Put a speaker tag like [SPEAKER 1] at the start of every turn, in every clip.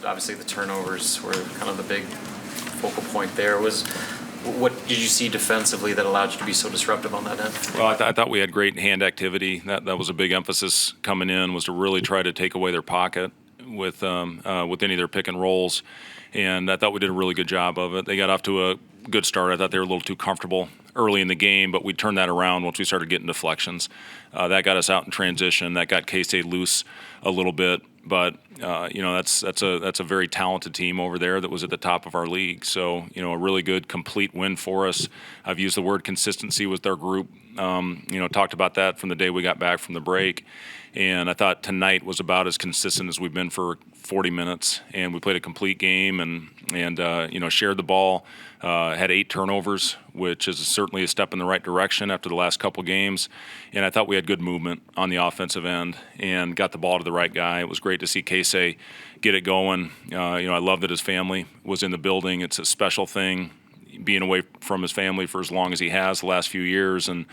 [SPEAKER 1] obviously the turnovers were kind of the big focal point there. What did you see defensively that allowed you to be so disruptive on that end?
[SPEAKER 2] Well, I thought we had great hand activity. That was a big emphasis coming in, was to really try to take away their pocket with any of their pick and rolls. And I thought we did a really good job of it. They got off to a good start. I thought they were a little too comfortable early in the game, but we turned that around once we started getting deflections. That got us out in transition. That got K-State loose a little bit. But that's a very talented team over there that was at the top of our league. So a really good complete win for us. I've used the word consistency with our group. Talked about that from the day we got back from the break. And I thought tonight was about as consistent as we've been for 40 minutes. And we played a complete game and shared the ball. Had 8 turnovers, which is certainly a step in the right direction after the last couple games. And I thought we had good movement on the offensive end and got the ball to the right guy. It was great to see Casey get it going. I love that his family was in the building. It's a special thing, being away from his family for as long as he has the last few years. And,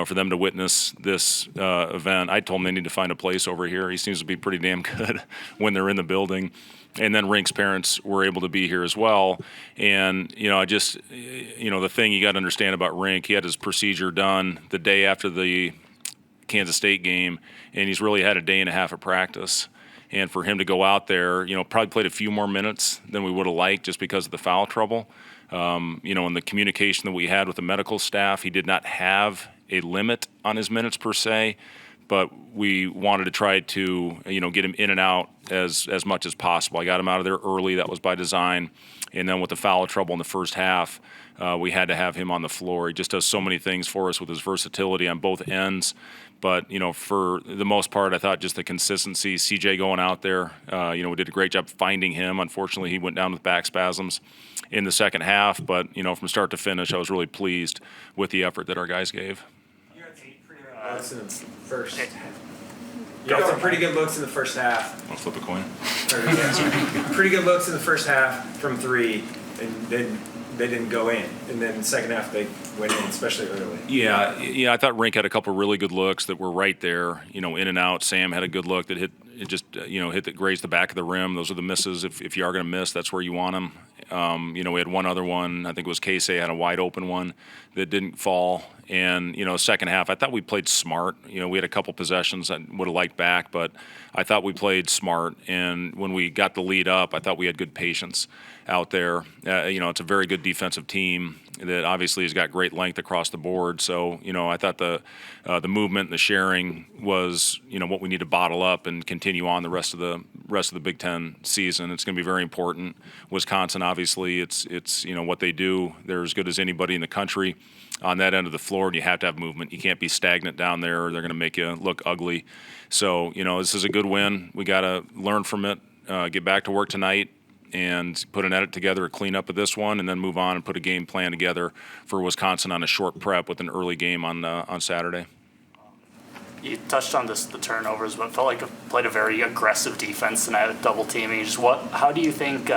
[SPEAKER 2] for them to witness this event, I told him they need to find a place over here. He seems to be pretty damn good when they're in the building. And then Rink's parents were able to be here as well. And, the thing you got to understand about Rink, he had his procedure done the day after the Kansas State game, and he's really had a day and a half of practice. And for him to go out there, probably played a few more minutes than we would have liked just because of the foul trouble. And the communication that we had with the medical staff, he did not have a limit on his minutes per se, but we wanted to try to, get him in and out as much as possible. I got him out of there early. That was by design. And then with the foul trouble in the first half, we had to have him on the floor. He just does so many things for us with his versatility on both ends. But, for the most part, I thought just the consistency, CJ going out there, we did a great job finding him. Unfortunately, he went down with back spasms in the second half. But, from start to finish, I was really pleased with the effort that our guys gave.
[SPEAKER 3] You had some pretty good looks in the first half.
[SPEAKER 2] Want to flip a coin?
[SPEAKER 3] Pretty good looks in the first half from 3, and then they didn't go in. And then the second half they went in, especially early.
[SPEAKER 2] Yeah. I thought Rink had a couple really good looks that were right there, in and out. Sam had a good look that grazed the back of the rim. Those are the misses. If you are going to miss, that's where you want them. We had one other one. I think it was Casey had a wide open one that didn't fall. And, second half, I thought we played smart. We had a couple possessions I would have liked back, but I thought we played smart. And when we got the lead up, I thought we had good patience out there. It's a very good defensive team that obviously has got great length across the board. So, I thought the movement and the sharing was, what we need to bottle up and continue on the rest of the Big Ten season. It's going to be very important. Wisconsin, obviously, it's what they do. They're as good as anybody in the country on that end of the floor, and you have to have movement. You can't be stagnant down there, or they're going to make you look ugly. So, this is a good win. We got to learn from it, get back to work tonight, and put an edit together, a cleanup of this one, and then move on and put a game plan together for Wisconsin on a short prep with an early game on Saturday.
[SPEAKER 4] You touched on the turnovers, but felt like you played a very aggressive defense tonight with double teaming. How do you think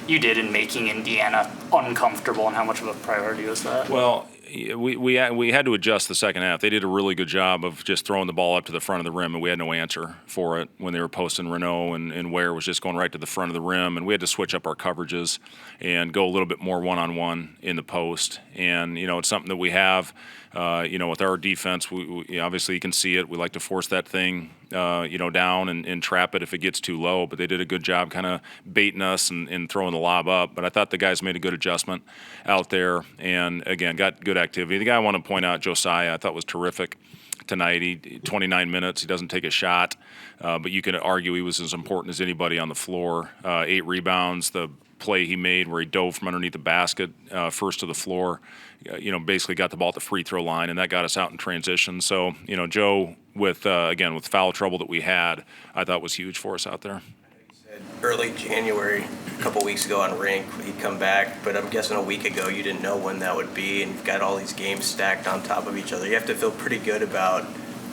[SPEAKER 4] you did in making Indiana uncomfortable, and how much of a priority was that?
[SPEAKER 2] Well, we had to adjust the second half. They did a really good job of just throwing the ball up to the front of the rim, and we had no answer for it when they were posting Renault and Ware was just going right to the front of the rim, and we had to switch up our coverages and go a little bit more one-on-one in the post. And, it's something that we have, with our defense. We obviously you can see it. We like to force that thing, down and trap it if it gets too low. But they did a good job kind of baiting us and throwing the lob up. But I thought the guys made a good adjustment out there and, again, got good activity. The guy I want to point out, Josiah, I thought was terrific tonight. He 29 minutes. He doesn't take a shot. But you can argue he was as important as anybody on the floor. 8 rebounds. The play he made where he dove from underneath the basket first to the floor, basically got the ball at the free throw line, and that got us out in transition. So, Joe, with foul trouble that we had, I thought was huge for us out there.
[SPEAKER 5] Early January, a couple weeks ago on Rink, he'd come back, but I'm guessing a week ago you didn't know when that would be, and you've got all these games stacked on top of each other. You have to feel pretty good about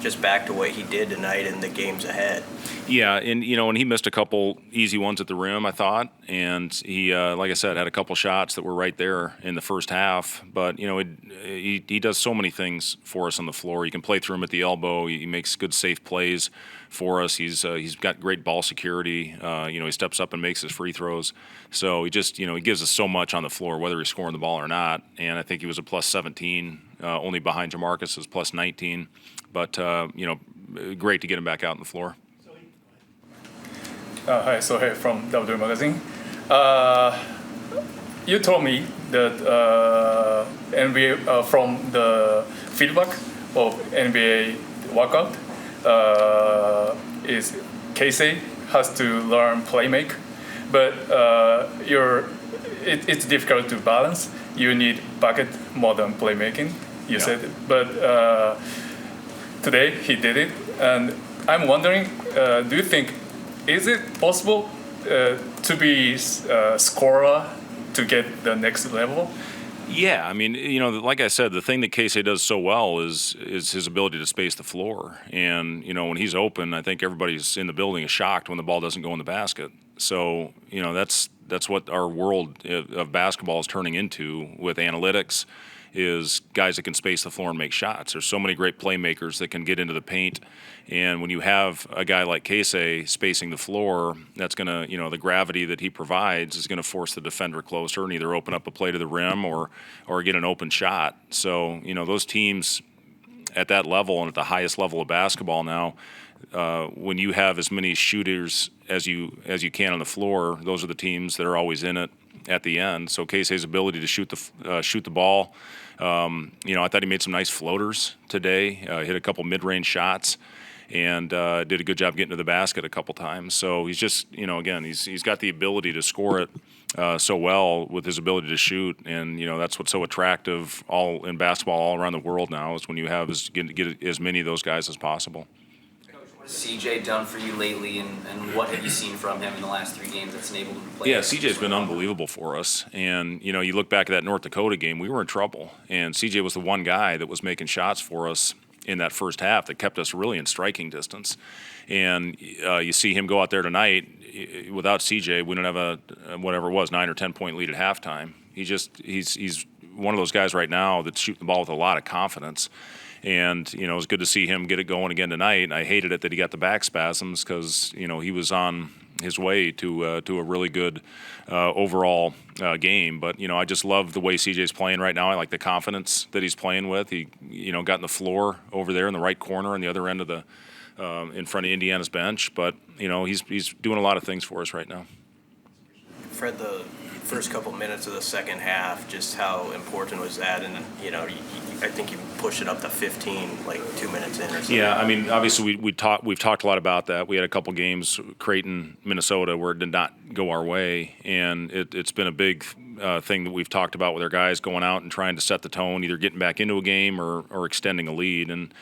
[SPEAKER 5] just back to what he did tonight in the games ahead.
[SPEAKER 2] Yeah, and he missed a couple easy ones at the rim, I thought, and he, like I said, had a couple shots that were right there in the first half. But he does so many things for us on the floor. You can play through him at the elbow. He makes good, safe plays for us. He's got great ball security. He steps up and makes his free throws. So he just, he gives us so much on the floor, whether he's scoring the ball or not. And I think he was a plus 17, only behind Jamarcus's plus 19. But, great to get him back out on the floor.
[SPEAKER 6] Hi, Sohail from W Magazine. You told me that NBA from the feedback of NBA workout is Casey has to learn playmake, but it's difficult to balance. You need bucket more than playmaking. You said, but today he did it, and I'm wondering, do you think is it possible to be a scorer to get the next level?
[SPEAKER 2] Yeah, I mean, like I said, the thing that Casey does so well is his ability to space the floor. And, when he's open, I think everybody's in the building is shocked when the ball doesn't go in the basket. So, that's what our world of basketball is turning into with analytics, is guys that can space the floor and make shots. There's so many great playmakers that can get into the paint. And when you have a guy like Casey spacing the floor, that's going to, the gravity that he provides is going to force the defender closer and either open up a play to the rim or get an open shot. So, those teams at that level and at the highest level of basketball now, when you have as many shooters as you can on the floor, those are the teams that are always in it at the end. So Casey's ability to shoot the ball, I thought he made some nice floaters today, hit a couple mid-range shots, and did a good job getting to the basket a couple times. So he's just, again, he's got the ability to score it so well with his ability to shoot, and that's what's so attractive all in basketball all around the world now, is when you have get as many of those guys as possible.
[SPEAKER 7] CJ done for you lately, and what have you seen from him in the last 3 games that's enabled him to play?
[SPEAKER 2] Yeah, CJ's been unbelievable for us. And, you look back at that North Dakota game, we were in trouble. And CJ was the one guy that was making shots for us in that first half that kept us really in striking distance. And you see him go out there tonight. Without CJ, we don't have a, whatever it was, 9 or 10 point lead at halftime. He's one of those guys right now that's shooting the ball with a lot of confidence. And, it was good to see him get it going again tonight. I hated it that he got the back spasms because, he was on his way to a really good overall game. But, I just love the way CJ's playing right now. I like the confidence that he's playing with. He, got in the floor over there in the right corner on the other end of the in front of Indiana's bench. But, he's doing a lot of things for us right now.
[SPEAKER 5] Fred, the first couple minutes of the second half, just how important was that? And, I think you pushed it up to 15, like 2 minutes in or something.
[SPEAKER 2] Yeah, I mean, obviously we've talked a lot about that. We had a couple games, Creighton, Minnesota, where it did not go our way, and it's been a big thing that we've talked about with our guys going out and trying to set the tone, either getting back into a game or extending a lead. And,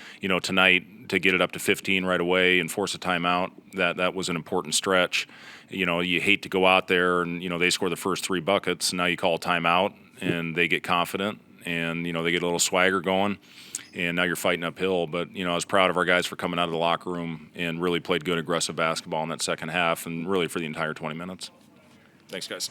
[SPEAKER 2] tonight, to get it up to 15 right away and force a timeout, that was an important stretch. You hate to go out there and, they score the first 3 buckets, and now you call a timeout, and they get confident, and, they get a little swagger going, and now you're fighting uphill. But, I was proud of our guys for coming out of the locker room and really played good, aggressive basketball in that second half and really for the entire 20 minutes. Thanks, guys.